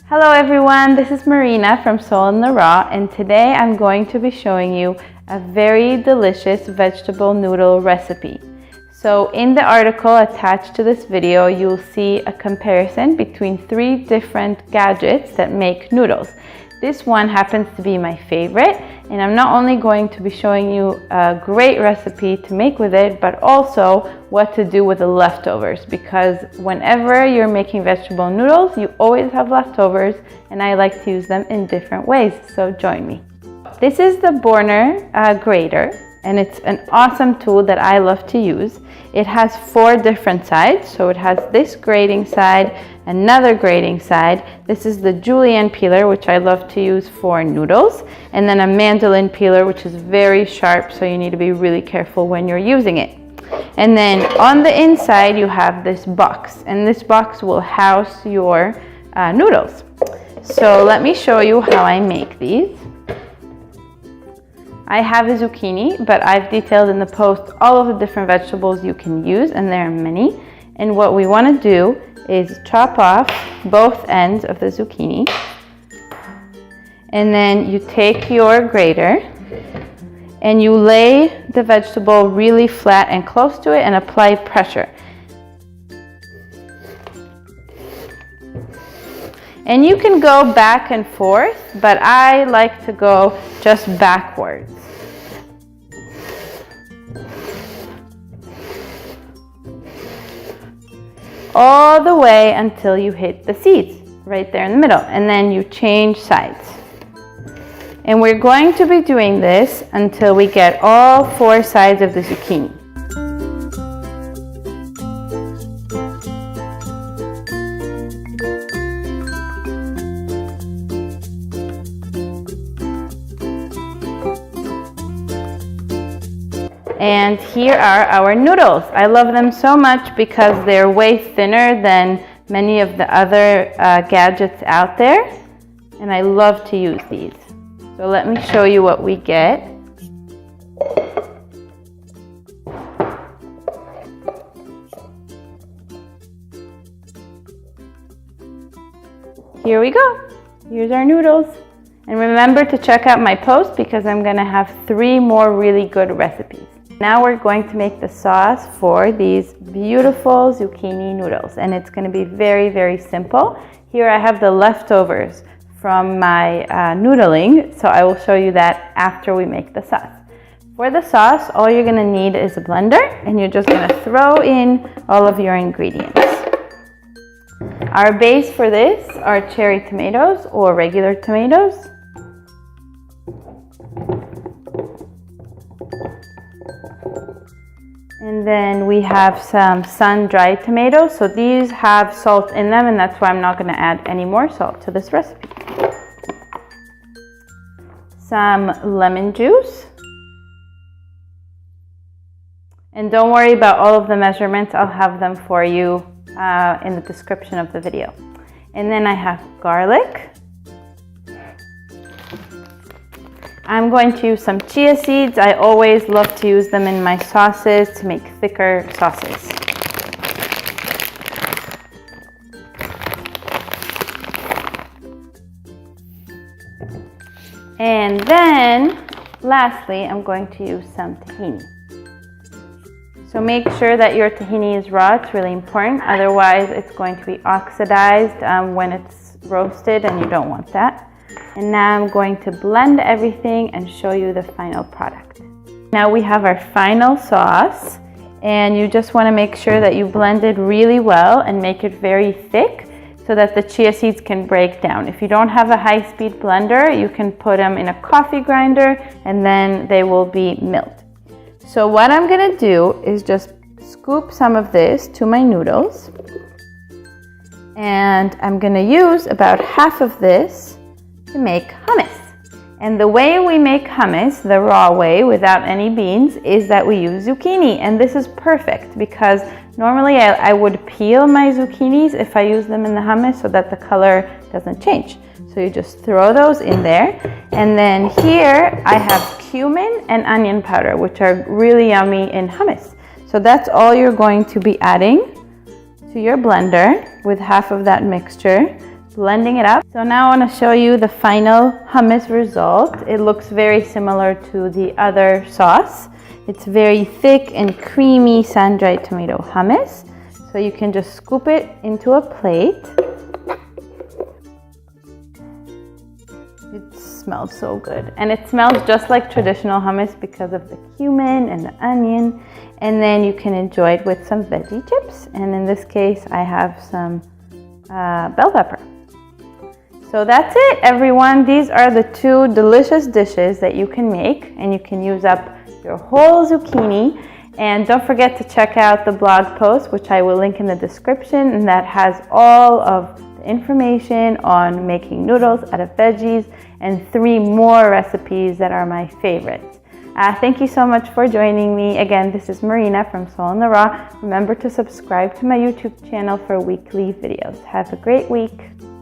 Hello everyone, this is Marina from Soul in the Raw, and today I'm going to be showing you a very delicious vegetable noodle recipe. So in the article attached to this video, you'll see a comparison between 3 different gadgets that make noodles. This one happens to be my favorite, and I'm not only going to be showing you a great recipe to make with it, but also what to do with the leftovers, because whenever you're making vegetable noodles, you always have leftovers, and I like to use them in different ways, so join me. This is the Borner grater, and it's an awesome tool that I love to use. It has 4 different sides, so it has this grating side, another grating side. This is the julienne peeler, which I love to use for noodles, and then a mandolin peeler, which is very sharp, so you need to be really careful when you're using it. And then on the inside you have this box, and this box will house your noodles. So let me show you how I make these. I have a zucchini, but I've detailed in the post all of the different vegetables you can use, and there are many. And what we want to do is chop off both ends of the zucchini. And then you take your grater and you lay the vegetable really flat and close to it and apply pressure. And you can go back and forth, but I like to go just backwards. All the way until you hit the seeds, right there in the middle, and then you change sides. And we're going to be doing this until we get all 4 sides of the zucchini. And here are our noodles. I love them so much because they're way thinner than many of the other gadgets out there. And I love to use these. So let me show you what we get. Here we go. Here's our noodles. And remember to check out my post because I'm gonna have 3 more really good recipes. Now we're going to make the sauce for these beautiful zucchini noodles, and it's going to be very, very simple. Here I have the leftovers from my noodling, so I will show you that after we make the sauce. For the sauce, all you're going to need is a blender, and you're just going to throw in all of your ingredients. Our base for this are cherry tomatoes or regular tomatoes. And then we have some sun-dried tomatoes. So these have salt in them, and that's why I'm not going to add any more salt to this recipe. Some lemon juice. And don't worry about all of the measurements. I'll have them for you in the description of the video. And then I have garlic. I'm going to use some chia seeds. I always love to use them in my sauces to make thicker sauces. And then, lastly, I'm going to use some tahini. So make sure that your tahini is raw. It's really important. Otherwise, it's going to be oxidized when it's roasted, and you don't want that. And now I'm going to blend everything and show you the final product. Now we have our final sauce, and you just want to make sure that you blend it really well and make it very thick so that the chia seeds can break down. If you don't have a high-speed blender, you can put them in a coffee grinder and then they will be milled. So what I'm going to do is just scoop some of this to my noodles, and I'm going to use about half of this to make hummus. And the way we make hummus, the raw way without any beans, is that we use zucchini. And this is perfect because normally I would peel my zucchinis if I use them in the hummus so that the color doesn't change. So you just throw those in there. And then here I have cumin and onion powder, which are really yummy in hummus. So that's all you're going to be adding to your blender with half of that mixture. blending it up. So now I want to show you the final hummus result. It looks very similar to the other sauce. It's very thick and creamy sun-dried tomato hummus. So you can just scoop it into a plate. It smells so good. And it smells just like traditional hummus because of the cumin and the onion. And then you can enjoy it with some veggie chips. And in this case, I have some bell pepper. So that's it, everyone. These are the two delicious dishes that you can make, and you can use up your whole zucchini. And don't forget to check out the blog post, which I will link in the description, and that has all of the information on making noodles out of veggies and 3 more recipes that are my favorites. Thank you so much for joining me. Again, this is Marina from Soul in the Raw. Remember to subscribe to my YouTube channel for weekly videos. Have a great week.